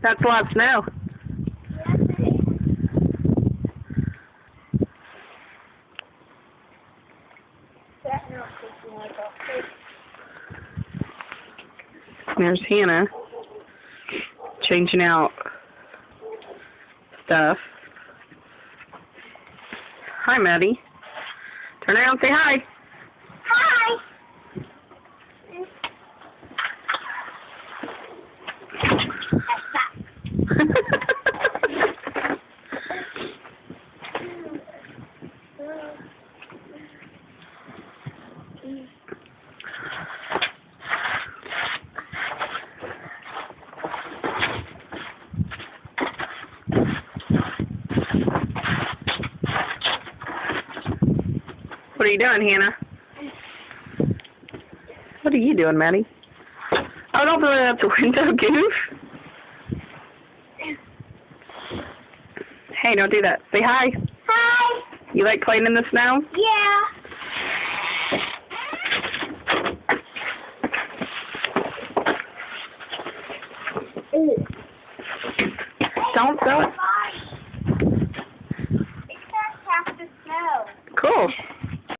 That's a lot of snow. There's Hannah changing out stuff. Hi, Maddie. Turn around and say hi. Hi. What are you doing, Hannah? What are you doing, Maddie? Oh, don't throw it out the window, goof. Hey, don't do that. Say hi. Hi. You like playing in the snow? Yeah.